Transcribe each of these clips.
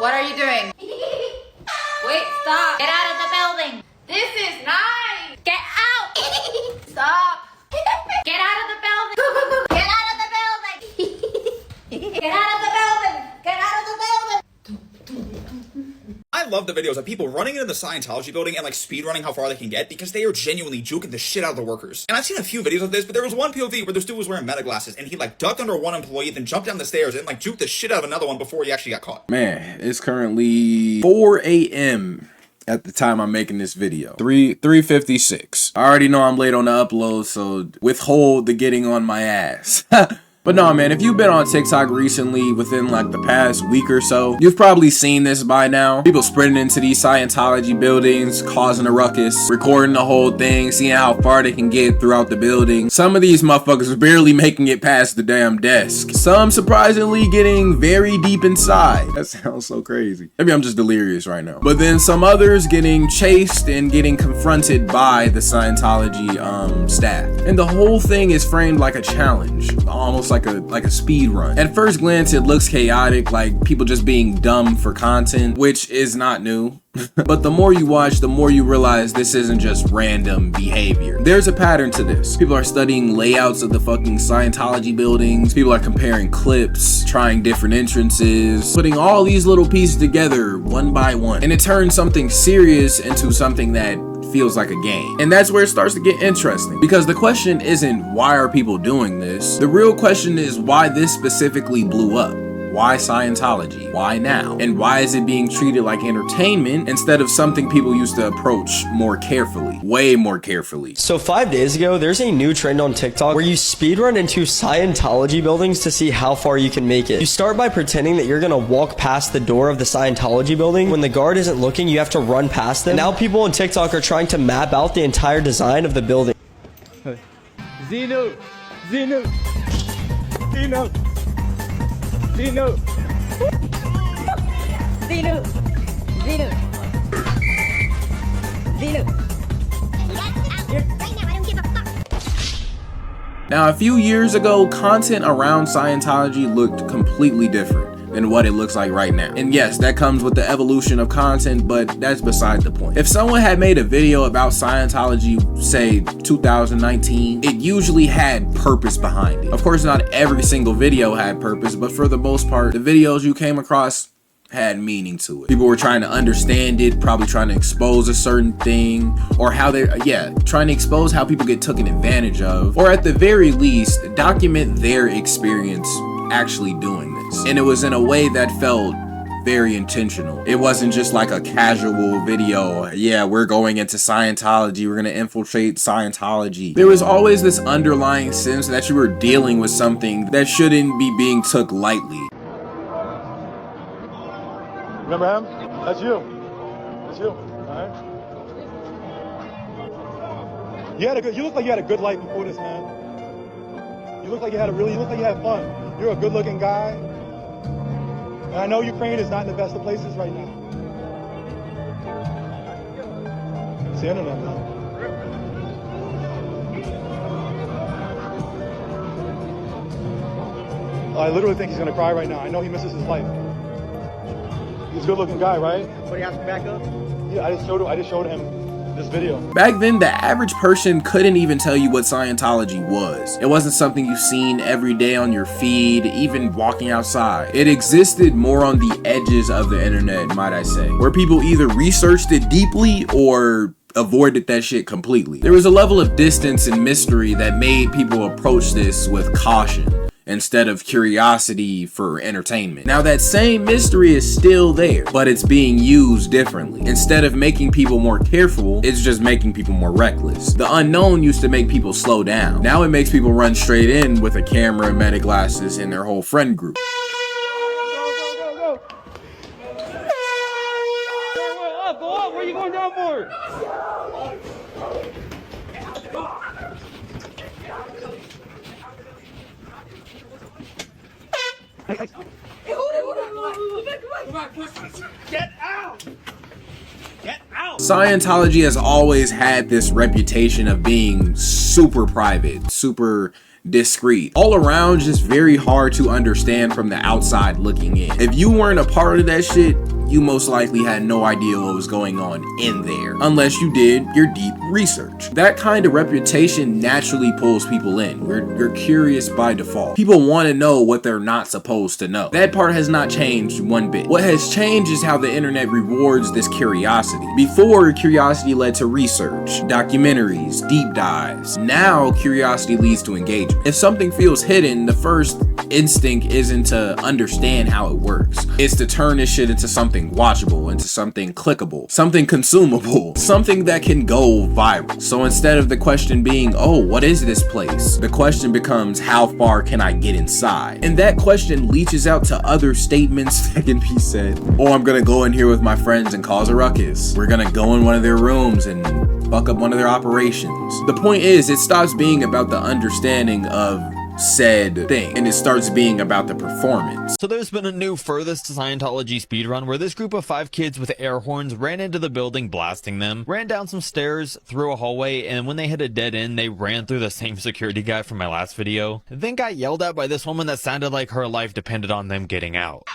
What are you doing? Wait, stop. Get out of the building. This is nice. Get out. Stop. Get out of the building. Get out of the building. Get out of the building. Get out of the building. I love the videos of people running into the Scientology building and like speed running how far they can get because they are genuinely juking the shit out of the workers. And I've seen a few videos of this, but there was one POV where this dude was wearing meta glasses and he like ducked under one employee, then jumped down the stairs and like juked the shit out of another one before he actually got caught. Man, it's currently 4 a.m. at the time I'm making this video. 3:56. I already know I'm late on the upload, so withhold the getting on my ass. But no, man, if you've been on TikTok recently within like the past week or so, you've probably seen this by now. People sprinting into these Scientology buildings, causing a ruckus, recording the whole thing, seeing how far they can get throughout the building. Some of these motherfuckers are barely making it past the damn desk. Some surprisingly getting very deep inside. That sounds so crazy. Maybe I'm just delirious right now. But then some others getting chased and getting confronted by the Scientology staff. And the whole thing is framed like a challenge, almost like a speed run. At first glance, it looks chaotic, like people just being dumb for content, which is not new. But the more you watch, the more you realize this isn't just random behavior. There's a pattern to this. People are studying layouts of the fucking Scientology buildings. People are comparing clips, trying different entrances, putting all these little pieces together one by one. And it turns something serious into something that feels like a game. And that's where it starts to get interesting, because the question isn't why are people doing this? The real question is why this specifically blew up. Why Scientology? Why now? And why is it being treated like entertainment instead of something people used to approach more carefully? Way more carefully. So 5 days ago, there's a new trend on TikTok where you speedrun into Scientology buildings to see how far you can make it. You start by pretending that you're gonna walk past the door of the Scientology building. When the guard isn't looking, you have to run past them. And now people on TikTok are trying to map out the entire design of the building. Zeno! Zeno! Zeno! Zeno! Zeno. Zeno. Zeno. Now, a few years ago, content around Scientology looked completely different than what it looks like right now. And yes, that comes with the evolution of content, but that's beside the point. If someone had made a video about Scientology, say 2019, it usually had purpose behind it. Of course, not every single video had purpose, but for the most part, the videos you came across had meaning to it. People were trying to understand it, probably trying to expose a certain thing, or how trying to expose how people get taken advantage of, or at the very least, document their experience actually doing this. And it was in a way that felt very intentional. It wasn't just like a casual video. Yeah, we're going into Scientology, we're gonna infiltrate Scientology. There was always this underlying sense that you were dealing with something that shouldn't be being took lightly. Remember him? That's you. That's you. Alright? You look like you had a good life before this, man. You look like you had fun. You're a good looking guy. And I know Ukraine is not in the best of places right now. It's the internet, man. I literally think he's gonna cry right now. I know he misses his life. He's a good looking guy, right? But he has to back up? Yeah, I just showed him this video. Back then, the average person couldn't even tell you what Scientology was. It wasn't something you've seen every day on your feed, even walking outside. It existed more on the edges of the internet, might I say, where people either researched it deeply or avoided that shit completely. There was a level of distance and mystery that made people approach this with caution instead of curiosity for entertainment. Now that same mystery is still there, but it's being used differently. Instead of making people more careful, it's just making people more reckless. The unknown used to make people slow down. Now it makes people run straight in with a camera and meta glasses and their whole friend group. Go. Go up. Where are you going down for? Get out! Get out! Scientology has always had this reputation of being super private, super discreet, all around just very hard to understand from the outside looking in. If you weren't a part of that shit, you most likely had no idea what was going on in there, unless you did your deep research. That kind of reputation naturally pulls people in. You're curious by default. People want to know what they're not supposed to know. That part has not changed one bit. What has changed is how the internet rewards this curiosity. Before, curiosity led to research, documentaries, deep dives. Now, curiosity leads to engagement. If something feels hidden, the first instinct isn't to understand how it works. It's to turn this shit into something watchable, into something clickable, something consumable, something that can go viral. So instead of the question being, oh, what is this place? The question becomes, how far can I get inside? And that question leaches out to other statements that can be said. Oh, I'm gonna go in here with my friends and cause a ruckus. We're gonna go in one of their rooms and fuck up one of their operations. The point is, it stops being about the understanding of said thing and it starts being about the performance. So there's been a new Furthest to Scientology speedrun where this group of 5 kids with air horns ran into the building blasting them, ran down some stairs, through a hallway, and when they hit a dead end, they ran through the same security guy from my last video, then got yelled at by this woman that sounded like her life depended on them getting out.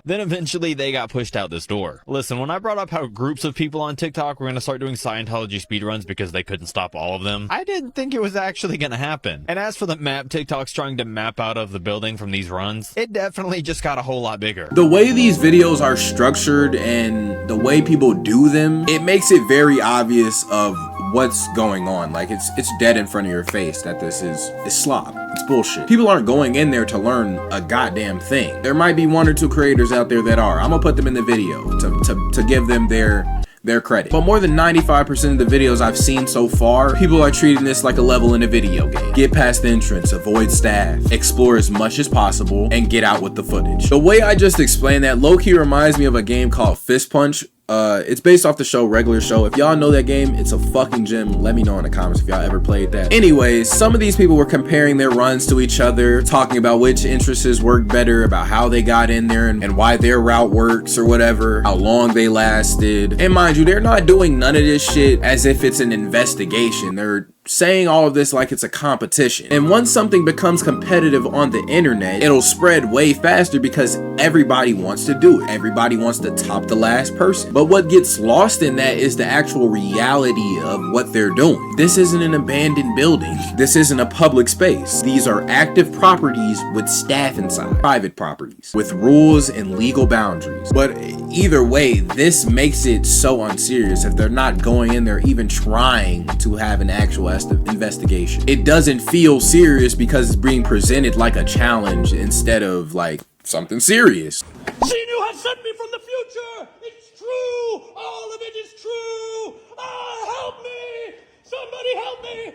Then eventually they got pushed out this door. Listen, when I brought up how groups of people on TikTok were going to start doing Scientology speedruns because they couldn't stop all of them, I didn't think it was actually going to happen. And as for the map TikTok's trying to map out of the building from these runs, it definitely just got a whole lot bigger. The way these videos are structured and the way people do them, it makes it very obvious of what's going on. Like it's dead in front of your face that this is slop. It's bullshit. People aren't going in there to learn a goddamn thing. There might be 1 or 2 creators out there that are. I'm gonna put them in the video to give them their credit. But more than 95% of the videos I've seen so far, people are treating this like a level in a video game. Get past the entrance, avoid staff, explore as much as possible, and get out with the footage. The way I just explained that low-key reminds me of a game called Fist Punch. It's based off the show Regular Show. If y'all know that game, it's a fucking gem. Let me know in the comments if y'all ever played that. Anyways, some of these people were comparing their runs to each other, talking about which entrances worked better, about how they got in there and why their route works or whatever, how long they lasted. And mind you, they're not doing none of this shit as if it's an investigation. They're saying all of this like it's a competition. And once something becomes competitive on the internet, it'll spread way faster because everybody wants to do it. Everybody wants to top the last person. But what gets lost in that is the actual reality of what they're doing. This isn't an abandoned building. This isn't a public space. These are active properties with staff inside. Private properties with rules and legal boundaries. But either way, this makes it so unserious if they're not going in there even trying to have an actual investigation. It doesn't feel serious because it's being presented like a challenge instead of like something serious. Seen you have sent me from the future. It's true. All of it is true. Ah, help me. Somebody help me.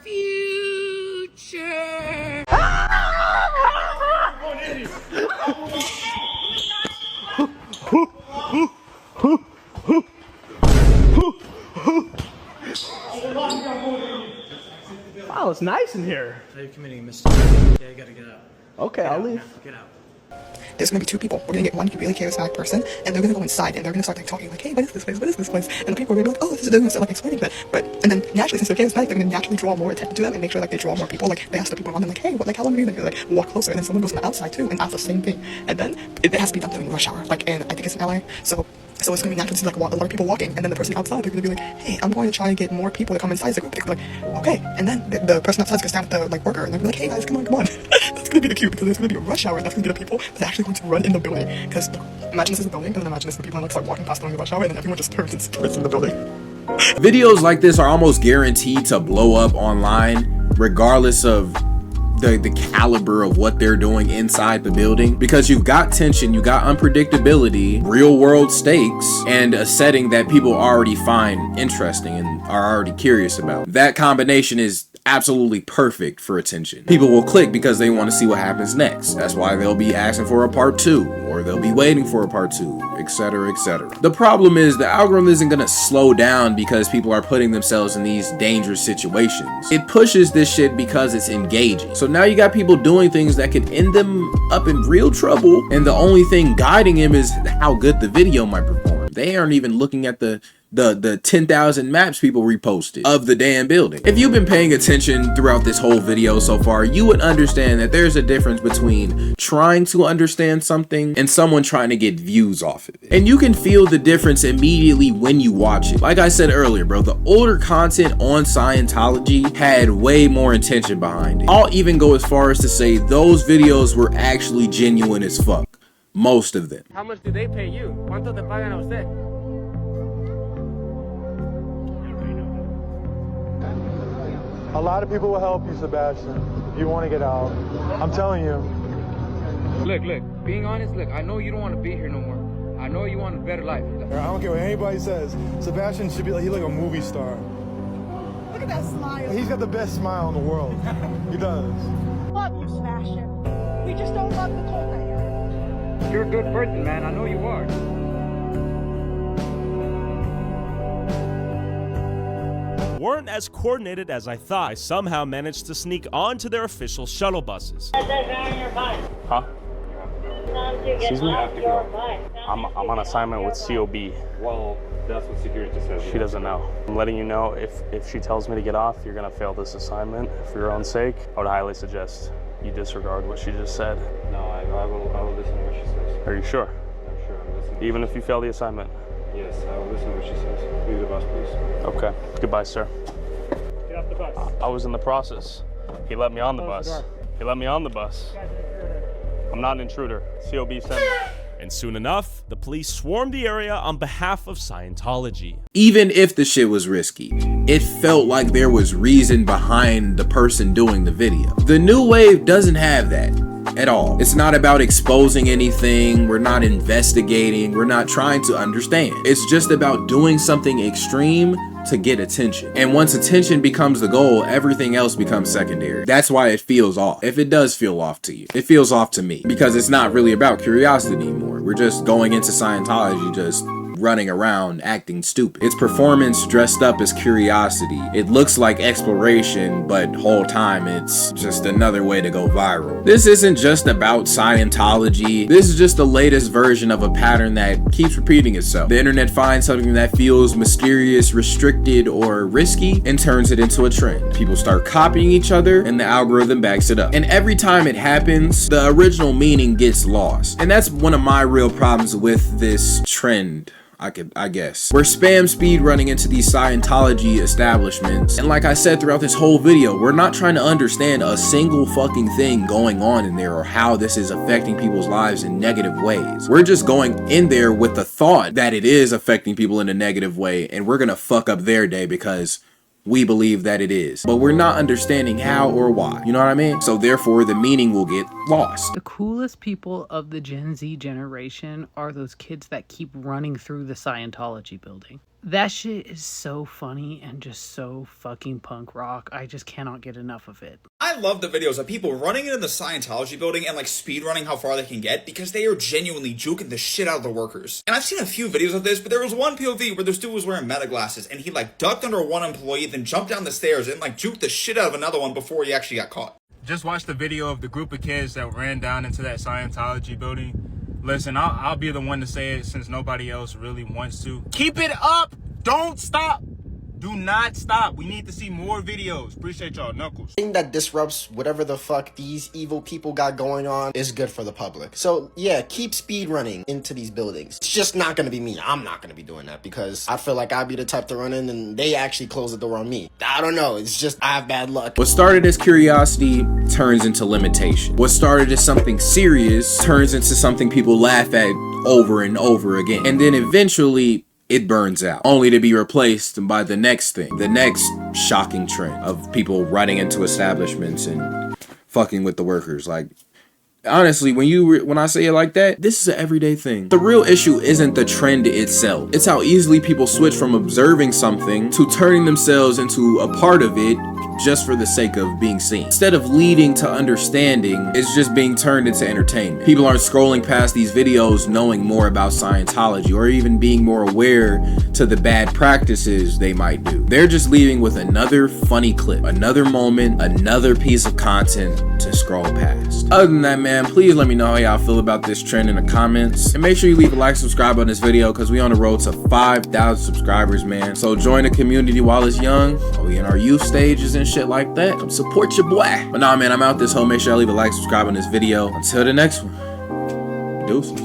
Future. Wow, it's nice in here. Are you committing a mistake? Yeah, you gotta get out. Okay, I'll leave. Get out. There's gonna be 2 people. We're gonna get one really charismatic person, and they're gonna go inside, and they're gonna start like talking like, hey, what is this place? What is this place? And the people are gonna be like, oh, this is this, like explaining that. And then naturally, since they're charismatic, they're gonna naturally draw more attention to them and make sure like they draw more people. Like they ask the people around them, like, hey, what, like how long are you gonna like walk closer? And then someone goes from the outside too and asks the same thing. And then it has to be done during rush hour. Like, and I think it's in LA, so it's gonna be natural to see like a lot of people walking, and then the person outside, they're gonna be like, hey, I'm going to try and get more people to come inside the group. They're like, okay, and then the person outside's gonna stand with the like worker, and they're like, hey guys, come on. That's gonna be the cue because there's gonna be a rush hour, and that's gonna be the people that are actually going to run in the building. Because imagine this is a building, and then imagine this the people and like start walking past during the rush hour, and then everyone just turns and sprints in the building. Videos like this are almost guaranteed to blow up online, regardless of the caliber of what they're doing inside the building, because you've got tension, you got unpredictability, real world stakes, and a setting that people already find interesting and are already curious about. That combination is absolutely perfect for attention. People will click because they want to see what happens next. That's why they'll be asking for a part 2, or they'll be waiting for a part 2, etc, etc. The problem is the algorithm isn't going to slow down because people are putting themselves in these dangerous situations. It pushes this shit because it's engaging. So now you got people doing things that could end them up in real trouble, and the only thing guiding him is how good the video might perform. They aren't even looking at the 10,000 maps people reposted of the damn building. If you've been paying attention throughout this whole video so far, you would understand that there's a difference between trying to understand something and someone trying to get views off of it. And you can feel the difference immediately when you watch it. Like I said earlier, bro, the older content on Scientology had way more intention behind it. I'll even go as far as to say those videos were actually genuine as fuck. Most of them. How much do they pay you? ¿Cuánto te pagan a usted? A lot of people will help you, Sebastian, if you want to get out. I'm telling you. Look, being honest, look, I know you don't want to be here no more. I know you want a better life. I don't care what anybody says. Sebastian should be like, he's like a movie star. Look at that smile. He's got the best smile in the world. He does. Love you, Sebastian. We just don't love the cold that You're a good person, man. I know you are. Weren't as coordinated as I thought. I somehow managed to sneak onto their official shuttle buses. Huh? Excuse me? I'm on assignment with COB. Well, that's what security says. She doesn't know. I'm letting you know, if she tells me to get off, you're gonna fail this assignment. For your own sake, I would highly suggest you disregard what she just said. No, I will listen to what she says. Are you sure? I'm sure I'm listening. Even if you fail the assignment? Yes, I will listen to what she says. Leave the bus, please. Okay. Goodbye, sir. Get off the bus. I was in the process. He let me on the bus. He let me on the bus. I'm not an intruder. COB sent me. And soon enough, the police swarmed the area on behalf of Scientology. Even if the shit was risky, it felt like there was reason behind the person doing the video. The new wave doesn't have that at all. It's not about exposing anything. We're not investigating. We're not trying to understand. It's just about doing something extreme to get attention. And once attention becomes the goal, everything else becomes secondary. That's why it feels off. If it does feel off to you, it feels off to me, because it's not really about curiosity anymore. We're just going into Scientology, just running around acting stupid. It's performance dressed up as curiosity. It looks like exploration, but whole time it's just another way to go viral. This isn't just about Scientology. This is just the latest version of a pattern that keeps repeating itself. The internet finds something that feels mysterious, restricted, or risky and turns it into a trend. People start copying each other and the algorithm backs it up. And every time it happens, the original meaning gets lost. And that's one of my real problems with this trend. I guess. We're spam speed running into these Scientology establishments. And like I said throughout this whole video, we're not trying to understand a single fucking thing going on in there or how this is affecting people's lives in negative ways. We're just going in there with the thought that it is affecting people in a negative way, and we're gonna fuck up their day because we believe that it is, but we're not understanding how or why. You know what I mean? So therefore the meaning will get lost. The coolest people of the Gen Z generation are those kids that keep running through the Scientology building. That shit is so funny and just so fucking punk rock. I just cannot get enough of it. I love the videos of people running into the Scientology building and like speed running how far they can get because they are genuinely juking the shit out of the workers. And I've seen a few videos of this, but there was one POV where this dude was wearing meta glasses and he like ducked under one employee, then jumped down the stairs and like juked the shit out of another one before he actually got caught. Just watched the video of the group of kids that ran down into that Scientology building. Listen, I'll be the one to say it since nobody else really wants to. Keep it up! Don't stop! Do not stop. We need to see more videos. Appreciate y'all. Knuckles. Thing that disrupts whatever the fuck these evil people got going on is good for the public. So yeah, keep speed running into these buildings. It's just not gonna be me. I'm not gonna be doing that because I feel like I'd be the type to run in and they actually close the door on me. I don't know. It's just I have bad luck. What started as curiosity turns into limitation. What started as something serious turns into something people laugh at over and over again. And then eventually it burns out, only to be replaced by the next thing, the next shocking trend of people running into establishments and fucking with the workers. Like, honestly, when I say it like that, this is an everyday thing. The real issue isn't the trend itself. It's how easily people switch from observing something to turning themselves into a part of it just for the sake of being seen. Instead of leading to understanding, it's just being turned into entertainment. People aren't scrolling past these videos knowing more about Scientology or even being more aware to the bad practices they might do. They're just leaving with another funny clip, another moment, another piece of content to scroll past. Other than that, man, please let me know how y'all feel about this trend in the comments. And make sure you leave a like, subscribe on this video, because we on the road to 5,000 subscribers, man. So join the community while it's young, while we in our youth stages and shit like that. Come support your boy. But nah, man, I'm out this hole. Make sure y'all leave a like, subscribe on this video. Until the next one, deuces.